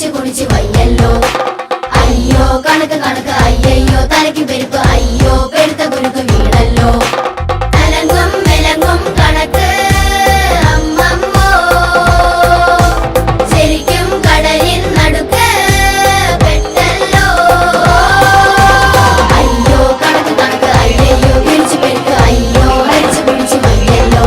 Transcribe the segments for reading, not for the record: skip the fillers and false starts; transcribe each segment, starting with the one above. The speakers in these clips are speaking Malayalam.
കുടിച്ച് കുടിച്ച് വയ്യല്ലോ. അയ്യോ കണക്ക് കണക്ക് അയ്യയ്യോ തലയ്ക്ക് പെരുപ്പ് അയ്യോ പെരുത്ത കുരുക്ക് വീണല്ലോ. തലങ്ങും വിലങ്ങും കണക്ക് അമ്മമ്മോ ശരിക്കും കടലിൻ നടുക്ക് പെട്ടല്ലോ. അയ്യോ കണക്ക് കണക്ക് അയ്യയ്യോ പിടിച്ച് പെരുക്ക് അയ്യോ അടിച്ച് പിടിച്ച് വയ്യല്ലോ.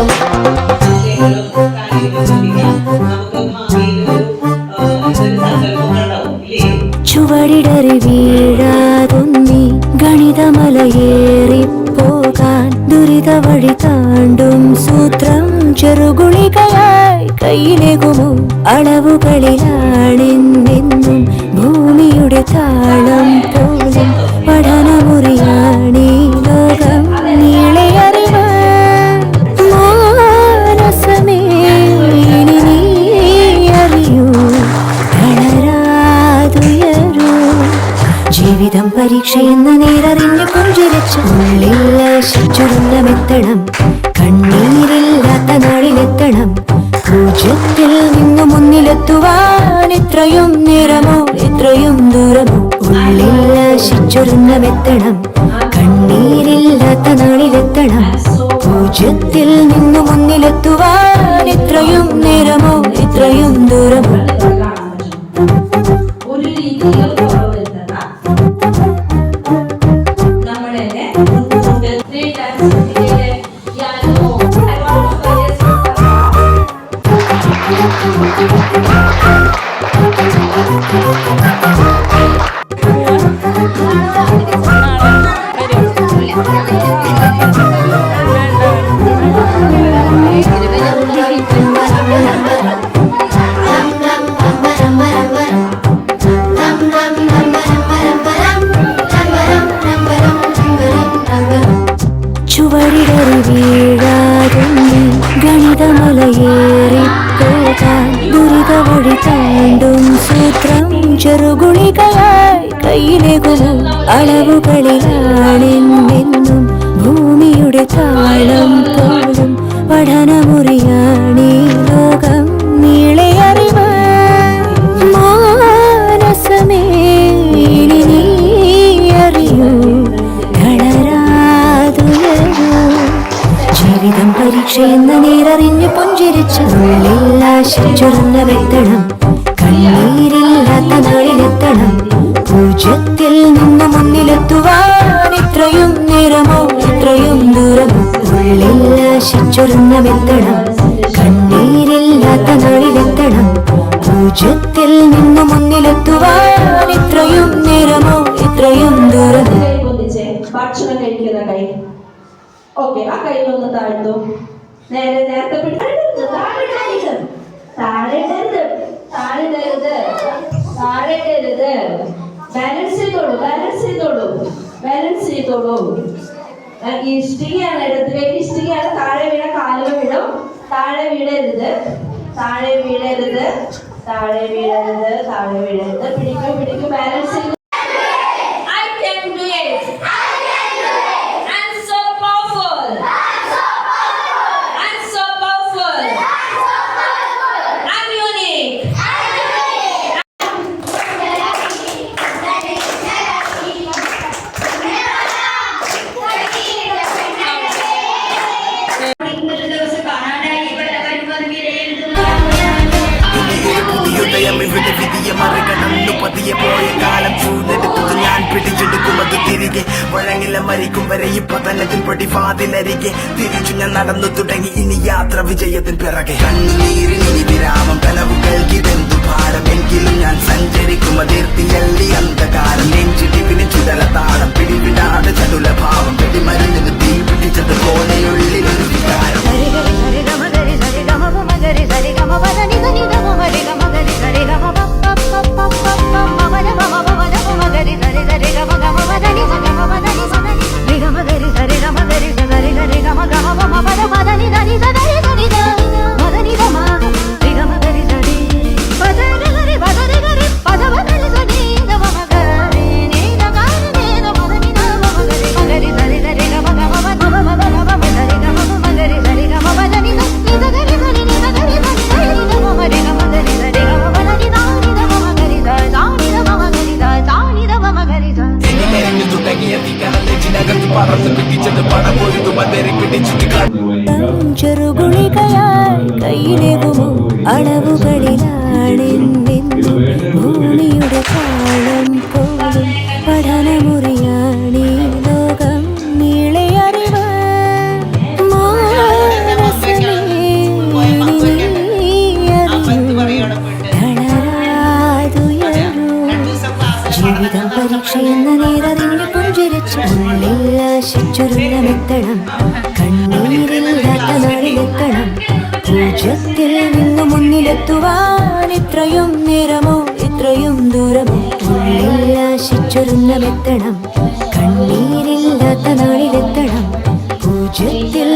ചുവടിടറി വീഴാതൊന്നി ഗണിതമലയേറിപ്പോകാൻ ദുരിത വഴി താണ്ടും സൂത്രം ചെറുകുളികയായി കയ്യിലേകുമോ. അളവുകളിലാണെന്നെന്നും ഭൂമിയുടെ താളം പോലും പഠനമുറിയാണീ ലോകം നീളെ അറിവ്. മാനസമേ ഇനി നീ അറിയൂ ജീവിതം പരീക്ഷയെന്ന നേരറിഞ്ഞു പുഞ്ചിരിച്ച് ഉള്ളിൽ ശിച്ചുരുന്നമെത്തണം. കണ്ണീരില്ലാത്ത നാളിലെത്തണം. പൂജ്യത്തിൽ നിന്നു മുന്നിലെത്തുവാൻ ഇത്രയും നേരമോ ഇത്രയും ദൂരമോ. ഉള്ളിൽ ശിച്ചുരുന്നമെത്തണം. കണ്ണീരില്ലാത്ത നാളിലെത്തണം. പൂജ്യത്തിൽ നിന്നു മുന്നിലെത്തുവാൻ ഇത്രയും നേരമോ ഇത്രയും ദൂരമോ. ചുവടിടറി വീഴാതൊന്നി ഗണിതമലയേറിപ്പോകാൻ ദുരിത വഴി താണ്ടും സൂത്രം ചെറുകുളികയായി കയ്യിലേകുമോ. അളവുകളിലാണെന്നെന്നും ഭൂമിയുടെ താളം പോലും പഠനമുറിയാണീ ലോകം നീളെ അറിവ്. മാനസമേ ഇനി നീ അറിയൂ ജീവിതം പരീക്ഷയെന്ന നേരറിഞ്ഞു പുഞ്ചിരിച്ച് ഉള്ളിൽ ശിച്ചുരുന്നമെത്തണം. കണ്ണീരില്ലാത്ത നാളിലെത്തണം. പൂജ്യത്തിൽ നിന്ന് മുന്നിലെത്തുവാൻ ഇത്രയും നേരമോ ഇത്രയും ദൂരമോ. ഉള്ളിൽ ശിച്ചുരുന്നമെത്തണം. കണ്ണീരില്ലാത്ത നാളിലെത്തണം. പൂജ്യത്തിൽ നിന്ന് മുന്നിലെത്തുവാൻ ഇത്രയും നേരമോ ഇത്രയും ദൂരമോ. ഭക്ഷണം കഴിക്കുന്ന കൈ ഓക്കെ. ആ കൈയിലൊന്ന് താഴ്ത്തും. നേരത്തെ പിടിക്കരുത്. ബാലൻസ് ചെയ്തോളൂ. ഇഷ്ടികയാണ് ഇടത് കൈ ഇഷ്ടികയാണ്. താഴെ വീണ കാലുകൾ വീഴും. താഴെ വീഴരുത്. പിടിക്കൂ. ബാലൻസ് ചെയ്തു. പതിയെ പോയ കാലം ചൂടെടുത്തത് ഞാൻ പിടിച്ചെടുക്കുമത് തിരികെ. വഴങ്ങില്ല മരിക്കും വരെ ഇപ്പൊ തന്നെ പടിവാതിലരികെ തിരിച്ചു ഞാൻ നടന്നു തുടങ്ങി. ഇനി യാത്ര വിജയത്തിൻ പിറകെ. കണ്ണീരിനി വിരാമം കനവുകൾക്കിതെന്തു ഭാരമെങ്കിലും ഞാൻ സഞ്ചരിക്കും അതിർത്തിയല്ലി അന്ധകാരം. നെഞ്ചിടിവിന് ചുടല താളം പിടിവിടാതെ ചടുല ഭാവം. വെടിമരുന്നിന് തീ പിടിച്ചത് പോലെയുള്ളിലൊരു വികാരം. మదని എത്രയും ദൂരമോ ഉള്ളിൽ ആശിച്ചൊരുന്നമെത്തണം കണ്ണീരില്ലാത്ത നാളിലെത്തണം പൂജ്യത്തിൽ